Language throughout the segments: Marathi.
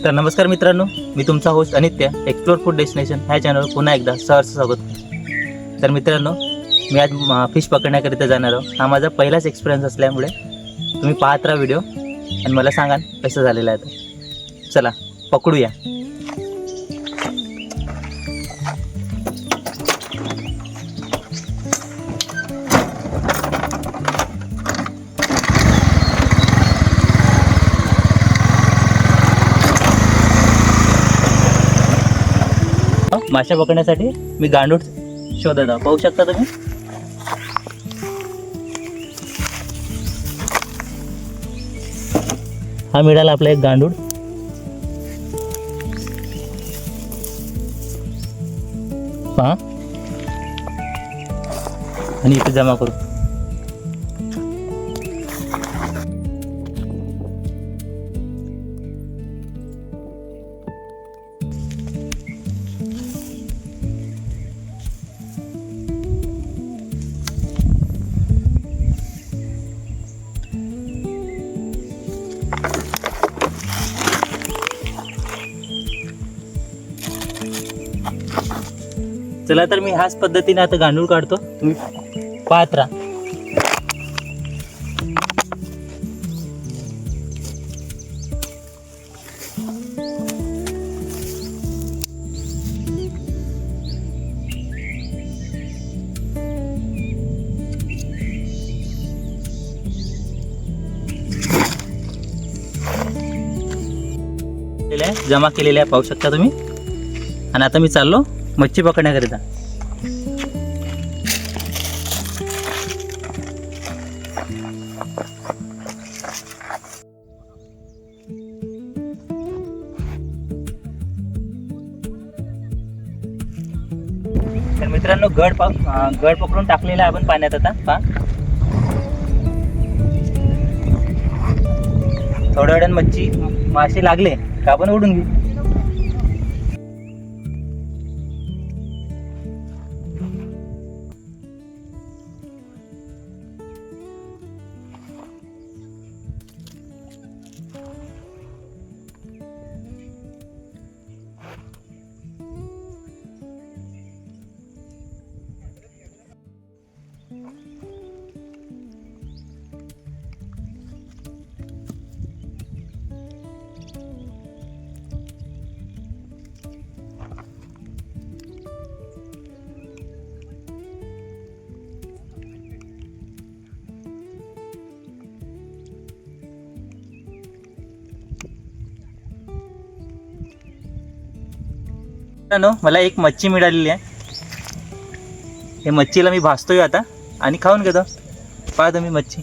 तर नमस्कार मित्रांनो, मी तुमचा होस्ट अनित्य एक्सप्लोर फूड डेस्टिनेशन ह्या चॅनलवर पुन्हा एकदा सहर्ष स्वागत करतो. तर मित्रांनो, मी आज फिश पकडण्याकरिता जाणार आहोत. हा माझा पहिलाच एक्सपिरियन्स असल्यामुळे तुम्ही पाहत राहा व्हिडिओ आणि मला सांगा कसं झालेलं आहे. तर चला पकडूया. मासे पकडण्यासाठी मी गांडूळ शोधत आहे. पाहू शकता तुम्ही. हा मिळाला आपला एक गांडूळ. पहा आणि इथे जमा करू. चला तर मी ह्याच पद्धतीने आता गांडूळ काढतो. तुम्ही पाहत राहा. जमा केलेल्या पाहू शकता तुम्ही. आणि आता मी चाललो मच्छी पकडण्याकरिता. तर मित्रांनो, गड पकडून टाकलेला आहे आपण पाण्यात. आता पहा, थोड्या वेळाने मासे लागले का आपण ओढून घेऊ. मला एक मच्छी मिळालेली आहे. हे मच्छीला मी भाजतोय आता आणि खाऊन घेतो. पहा तुम्ही मच्छी.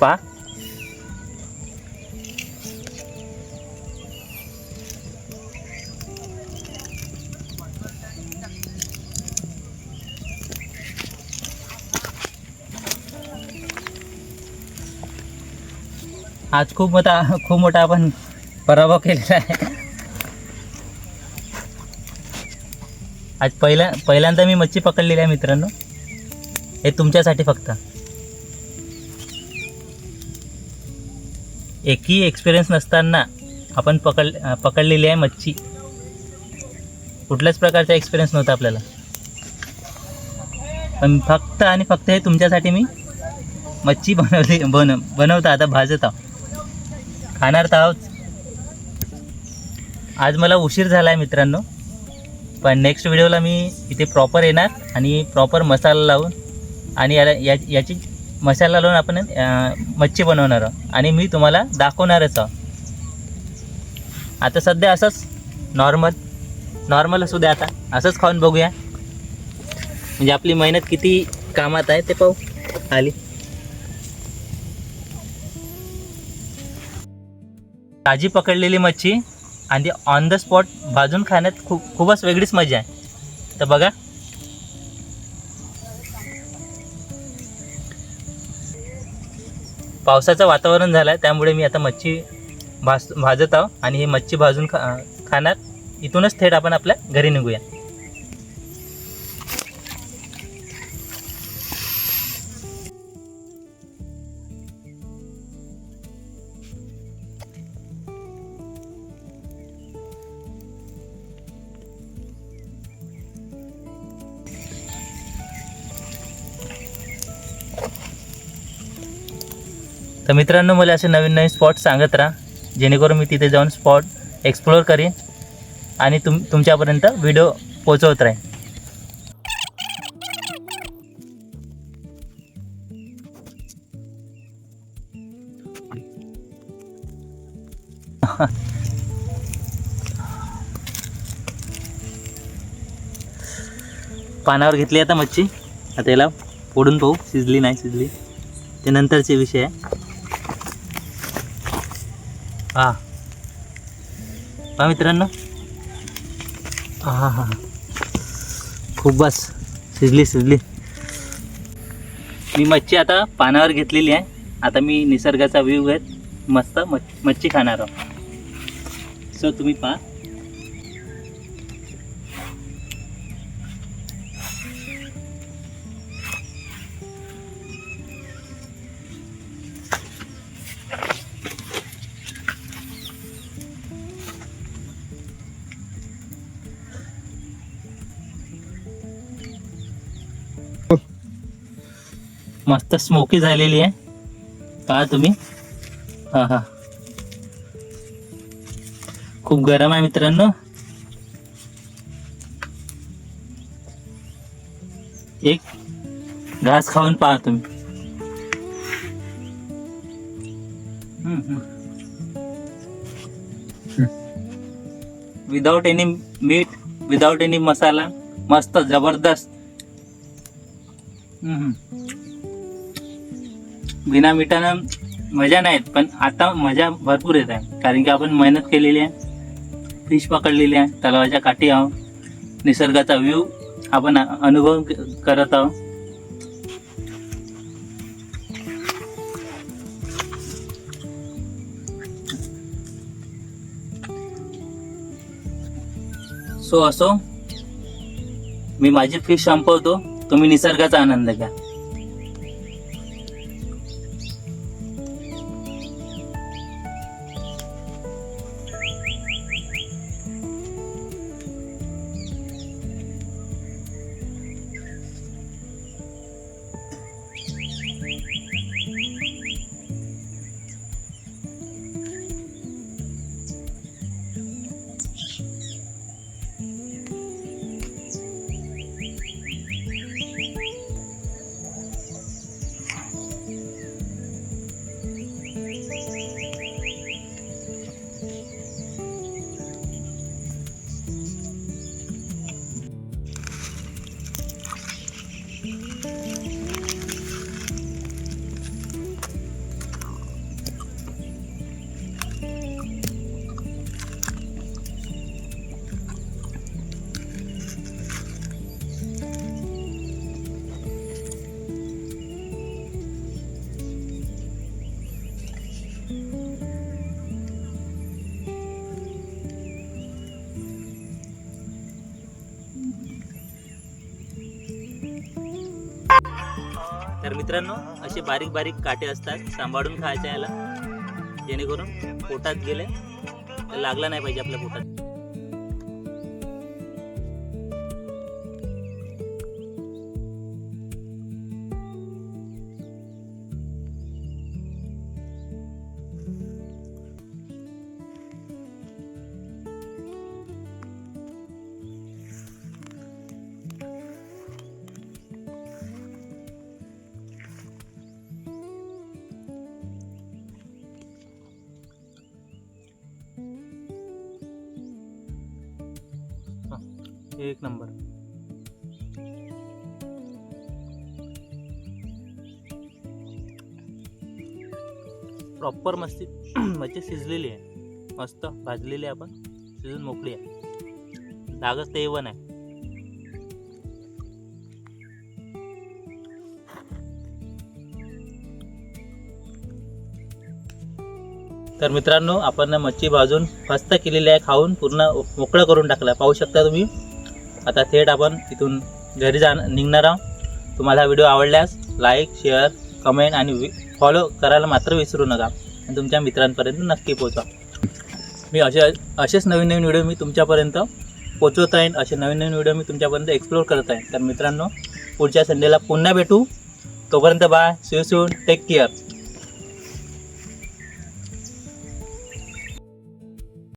पहा, आज खूप मोठा आपण पराभव केलेला आहे. आज पहिल्यांदा मी मच्छी पकडलेली आहे मित्रांनो. हे तुमच्यासाठी फक्त. एकही एक्सपिरियन्स नसताना आपण पकडलेली आहे मच्छी. कुठल्याच प्रकारचा एक्सपिरियन्स नव्हता आपल्याला. पण फक्त आणि फक्त हे तुमच्यासाठी मी मच्छी बनवता आता भाजत आहोत. खाणार तर आहोत. आज मला उशीर झाला आहे मित्रांनो, पण नेक्स्ट व्हिडिओला मी इथे प्रॉपर येणार आणि प्रॉपर मसाला लावून आणि याची मसाला लावून आपण मच्छी बनवणार आहोत आणि मी तुम्हाला दाखवणारच आहोत. आता सध्या असंच नॉर्मल असू द्या. आता असंच खाऊन बघूया, म्हणजे आपली मेहनत किती कामात आहे ते पाहू. आली ताजी पकडलेली मच्छी आणि ऑन द स्पॉट भाजून खाण्यात खूपच वेगळीच मजा आहे. तर बघा, पावसाचं वातावरण झालं आहे त्यामुळे मी आता मच्छी भाजत आहो आणि ही मच्छी भाजून खाणार. इथूनच थेट आपण आपल्या घरी निघूया. तर मित्रांनो, मला असे नवीन नवीन स्पॉट सांगत राहा, जेणेकरून मी तिथे जाऊन स्पॉट एक्सप्लोअर करीन आणि तुमच्यापर्यंत व्हिडिओ पोहोचवत राहीन. पानावर घेतली आता मच्छी. आता याला फोडून पाहू शिजली नाही शिजली, ते नंतरचे विषय आहे. हा मित्रांनो, हा खूप बस शिजली. मी मच्छी आता पानावर घेतलेली आहे. आता मी निसर्गाचा व्ह्यू घेत मस्त मच्छी खाणार आहोत. सो तुम्ही पहा. मस्त स्मोकी झालेली आहे, पहा तुम्ही. हा खूप गरम आहे मित्रांनो. एक घास खाऊन पहा तुम्ही. विदाउट एनी मीठ, विदाउट एनी मसाला, मस्त जबरदस्त. बिना मिठानं मजा नाही, पण आता मजा भरपूर येत आहे, कारण की आपण मेहनत केलेली आहे, फिश पकडलेली आहे, तलावाच्या काठी आहोत, निसर्गाचा व्ह्यू आपण अनुभव करत आहोत. सो असो, मी माझी फिश संपवतो, तुम्ही निसर्गाचा आनंद घ्या. तर मित्रांनो, असे बारीक बारीक काटे असतात, सांभाळून खायचे याला, जेणेकरून पोटात गेले तर लागला नाही पाहिजे आपल्या पोटात. एक नंबर. प्रॉपर मस्ती मच्छी शिजलेली आहे, मस्त भाजलेली आहे आपण. शिजून मोकळी आहे. डागच ते A1 आहे. तर मित्रांनो, आपण मच्छी भाजून मस्त केलेली आहे, खाऊन पूर्ण मोकळं करून टाकलं. पाहू शकता तुम्ही. आता थेट आपण इथून घरी निघणार आहोत. तुम्हाला हा व्हिडिओ आवडल्यास लाईक, शेअर, कमेंट आणि फॉलो करायला मात्र विसरू नका आणि तुमच्या मित्रांपर्यंत नक्की पोहोचवा. मी असेच नवीन नवीन व्हिडिओ मी तुमच्यापर्यंत पोचवत राहीन. असे नवीन नवीन व्हिडिओ मी तुमच्यापर्यंत एक्सप्लोर करत आहे. तर मित्रांनो, पुढच्या संडेला पुन्हा भेटू. तोपर्यंत bye, see you soon, take care.